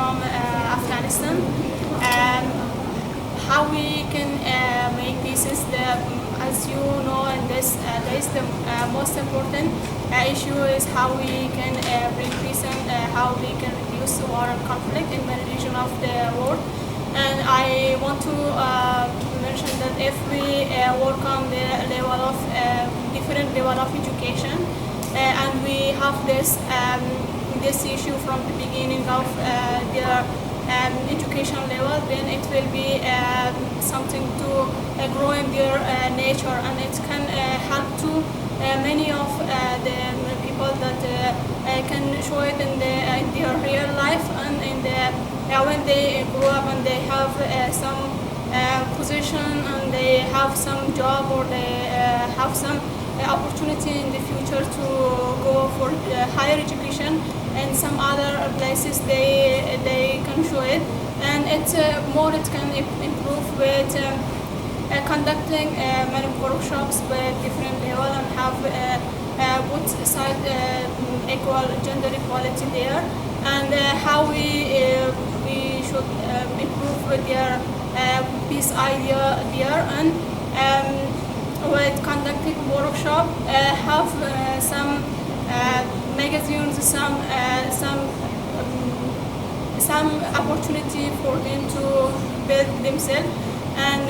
from Afghanistan. How we can make peace is as you know, in this days, the most important issue is how we can bring peace and how we can reduce war and conflict in many regions of the world. And I want to mention that if we work on the level of different level of education, and we have this issue from the beginning of their education level, then it will be something to grow in their nature, and it can help to many of the people that can show it in their real life, and in when they grow up and they have some position and they have some job, or they have some opportunity in the future to go for higher education and some other places, they can show it, and it's more it can improve with conducting many workshops with different level, and have both side equal gender equality there, and how we should improve with their peace idea there, and with conducting workshop, have some magazines, some opportunity for them to build themselves, and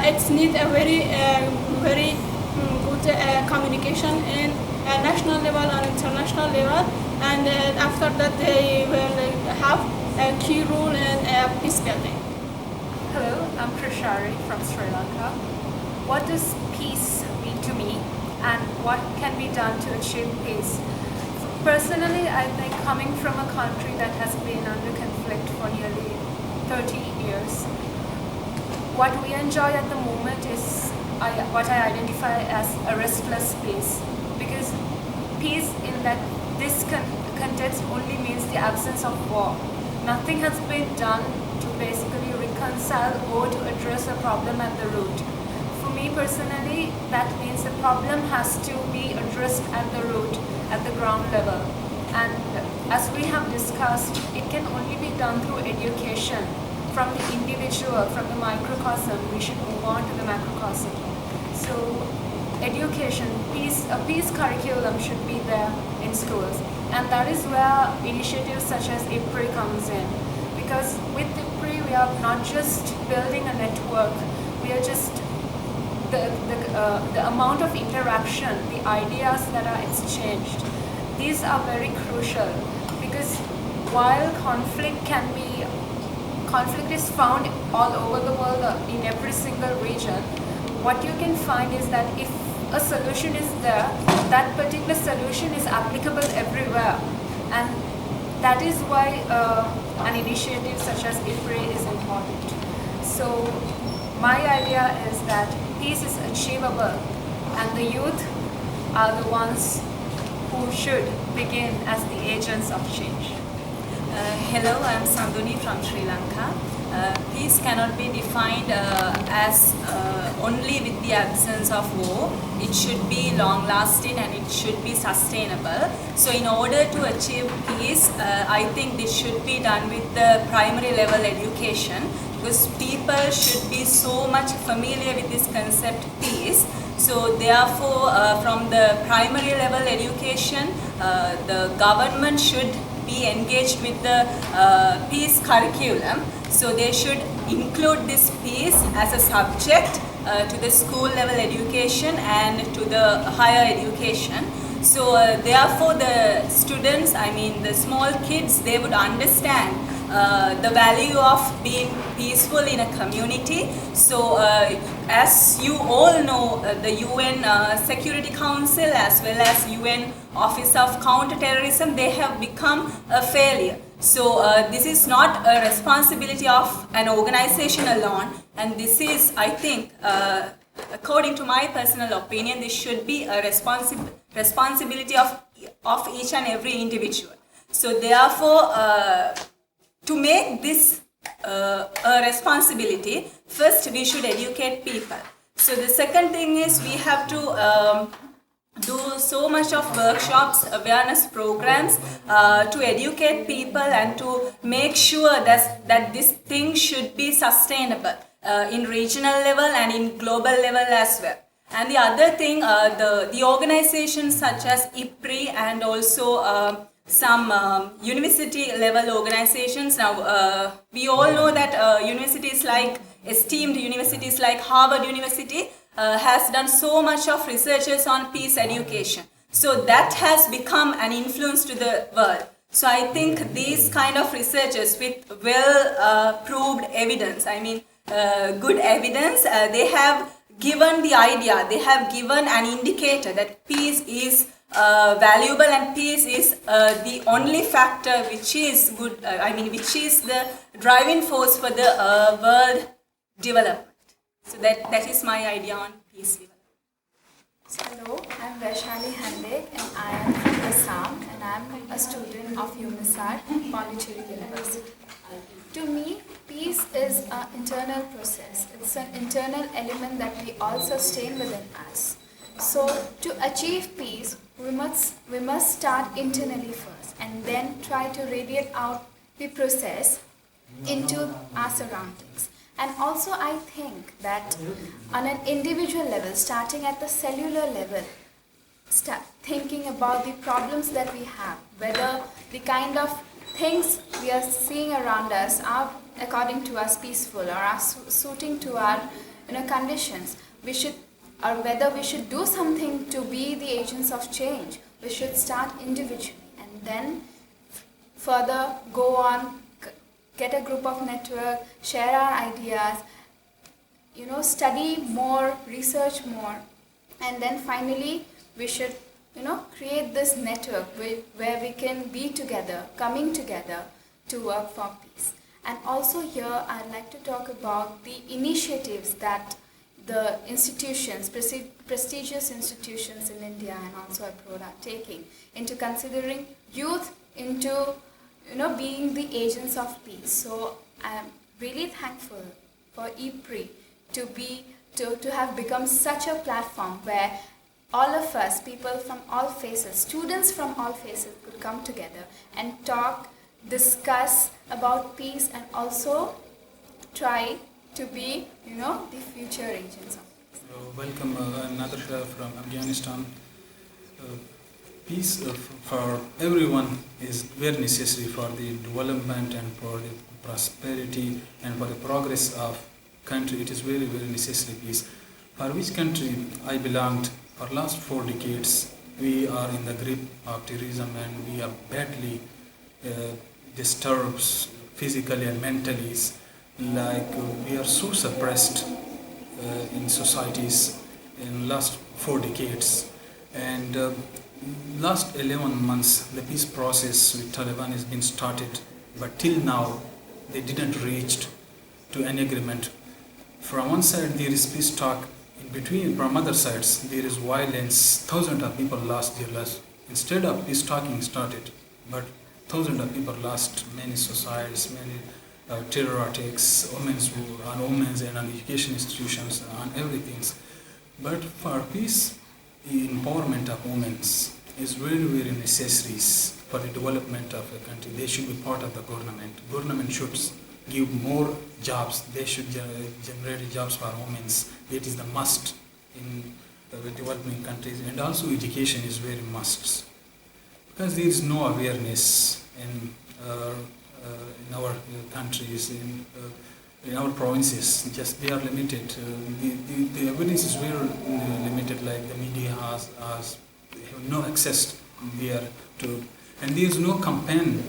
it's need a very good communication in national level and international level, and after that they will have a key role in peace building. Hello, I'm Chrishari from Sri Lanka. What does peace mean to me, and what can be done to achieve peace? Personally, I think coming from a country that has been under conflict for nearly 30 years, what we enjoy at the moment is what I identify as a restless peace, because peace in this context only means the absence of war. Nothing has been done to basically reconcile or to address a problem at the root. For me personally, that means the problem has to be addressed at the root, at the ground level. And as we have discussed, it can only be done through education, from the individual, from the microcosm. We should move on to the macrocosm. So education, a peace curriculum should be there in schools, and that is where initiatives such as IPRI comes in, because with IPRI we are not just building a network, we are just the amount of interaction, the ideas that are exchanged, these are very crucial, because while conflict is found all over the world, in every single region, what you can find is that if a solution is there, that particular solution is applicable everywhere, and that is why an initiative such as IPRI is important. So my idea is that peace is achievable, and the youth are the ones who should begin as the agents of change. Hello, I am Sanduni from Sri Lanka. Peace cannot be defined as only with the absence of war. It should be long-lasting and it should be sustainable. So in order to achieve peace, I think this should be done with the primary level education, because people should be so much familiar with this concept peace. So therefore, from the primary level education, the government should be engaged with the peace curriculum. So they should include this peace as a subject to the school level education and to the higher education. So therefore the students, the small kids, they would understand the value of being peaceful in a community. So as you all know, the UN Security Council as well as UN Office of Counter-Terrorism, they have become a failure. So this is not a responsibility of an organization alone, and this is, I think, according to my personal opinion, this should be a responsibility of each and every individual. So therefore, to make this a responsibility, first we should educate people. So the second thing is we have to do so much of workshops, awareness programs to educate people and to make sure that this thing should be sustainable in regional level and in global level as well. And the other thing, the organizations such as IPRI and also some university level organizations. Now, we all know that universities like esteemed universities like Harvard University has done so much of researches on peace education. So that has become an influence to the world. So I think these kind of researchers with well proved evidence, I mean good evidence, they have given the idea, they have given an indicator that peace is valuable and peace is the only factor which is good, which is the driving force for the world development. So that is my idea on peace development. Hello, I'm Vaishali Handique and I am from Assam and I'm a student of UNISAR, Pondicherry University. To me, peace is an internal process. It's an internal element that we all sustain within us. So to achieve peace, we must start internally first and then try to radiate out the process into our surroundings. And also I think that on an individual level, starting at the cellular level, start thinking about the problems that we have, whether the kind of things we are seeing around us are according to us peaceful or are suiting to our conditions. Or whether we should do something to be the agents of change. We should start individually and then further go on, get a group of network, share our ideas, study more, research more, and then finally we should create this network where we can be together, coming together to work for peace. And also here I'd like to talk about the initiatives that the institutions, prestigious institutions in India and also abroad are taking into considering youth into being the agents of peace. So I am really thankful for IPRI to have become such a platform where all of us, people from all faces, students from all faces could come together and talk, discuss about peace and also try to be, the future agents of peace. Welcome, I'm Nadir from Afghanistan. Peace for everyone is very necessary for the development and for the prosperity and for the progress of country. It is very, very necessary peace. For which country I belonged, for last 4 decades, we are in the grip of terrorism and we are badly disturbed physically and mentally. Like we are so suppressed in societies in last 4 decades, and last 11 months the peace process with Taliban has been started, but till now they didn't reach to any agreement. From one side there is peace talk, in between from other sides there is violence. Thousands of people lost their lives. Instead of peace talking started, but thousands of people lost, many suicides, many terror attacks, on women's and on education institutions, on everything. But for peace, the empowerment of women is very, very necessary for the development of a country. They should be part of the government. Government should give more jobs. They should generate jobs for women. That is the must in the developing countries. And also education is very must. Because there is no awareness in our countries, in our provinces, just they are limited. The awareness is very limited, like the media has no access there to, and there is no campaign,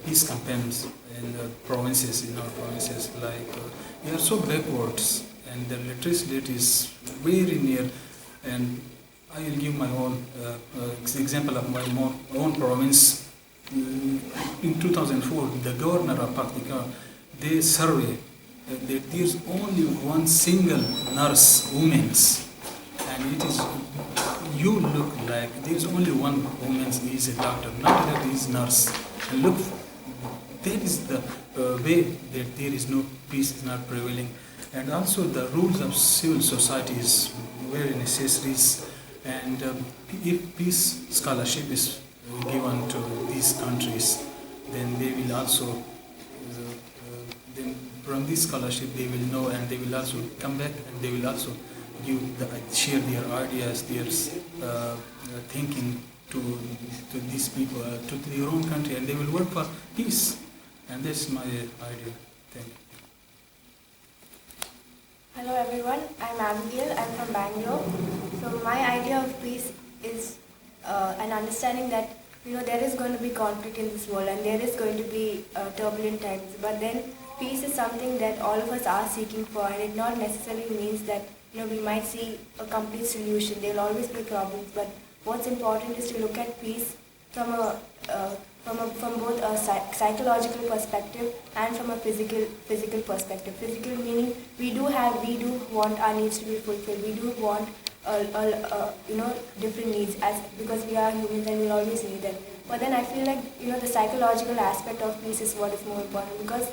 peace campaigns in the provinces, in our provinces, like we are so backwards and the literacy rate is very near. And I will give my own example of my own province. In 2004, the governor of Fatema, they survey that there is only one single nurse, woman, and it is, you look like there is only one woman who is a doctor, not that is nurse. And look, that is the way that there is no peace is not prevailing. And also the rules of civil society is very necessary. And if peace scholarship is given to these countries, then they will also, then from this scholarship they will know, and they will also come back and they will also share their ideas, their thinking to these people, to their own country, and they will work for peace. And that's my idea. Thank you. Hello everyone, I'm Abigail, I'm from Bangalore. So my idea of peace is an understanding that there is going to be conflict in this world and there is going to be turbulent times, but then peace is something that all of us are seeking for, and it not necessarily means that we might see a complete solution. There will always be problems, but what's important is to look at peace from both a psychological perspective and from a physical perspective. Physical meaning we do want our needs to be fulfilled. We do want different needs because we are humans and we'll always need them. But then I feel like the psychological aspect of peace is what is more important, because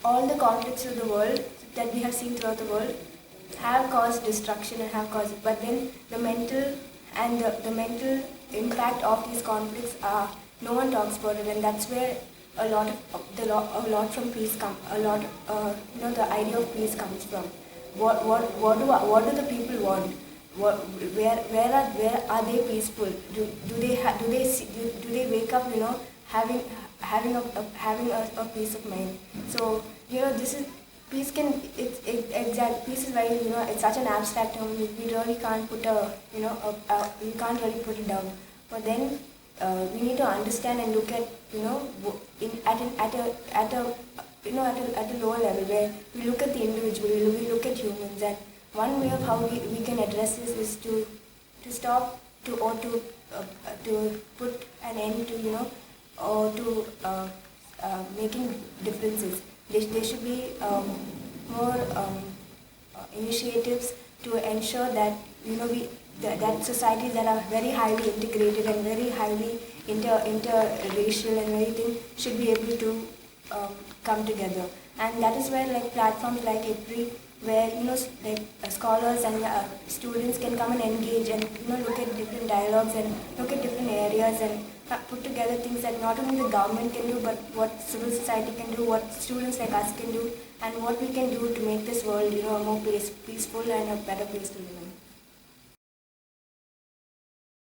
all the conflicts of the world that we have seen throughout the world have caused destruction and have caused, but then the mental and the mental impact of these conflicts are, no one talks about it, and that's where a lot from peace the idea of peace comes from. What do the people want? Where are they peaceful? Do they wake up having a peace of mind? So this is peace. Peace is very it's such an abstract term. We really can't put we can't really put it down. But then we need to understand and look at at a lower level, where we look at the individual, we look at humans, and one way of how we can address this is to stop to put an end to making differences. There should be more initiatives to ensure that that societies that are very highly integrated and very highly interracial and everything should be able to come together. And that is where platforms like IPRI, where scholars and students can come and engage and look at different dialogues and look at different areas and put together things that not only the government can do, but what civil society can do, what students like us can do, and what we can do to make this world a more peaceful and a better place to live.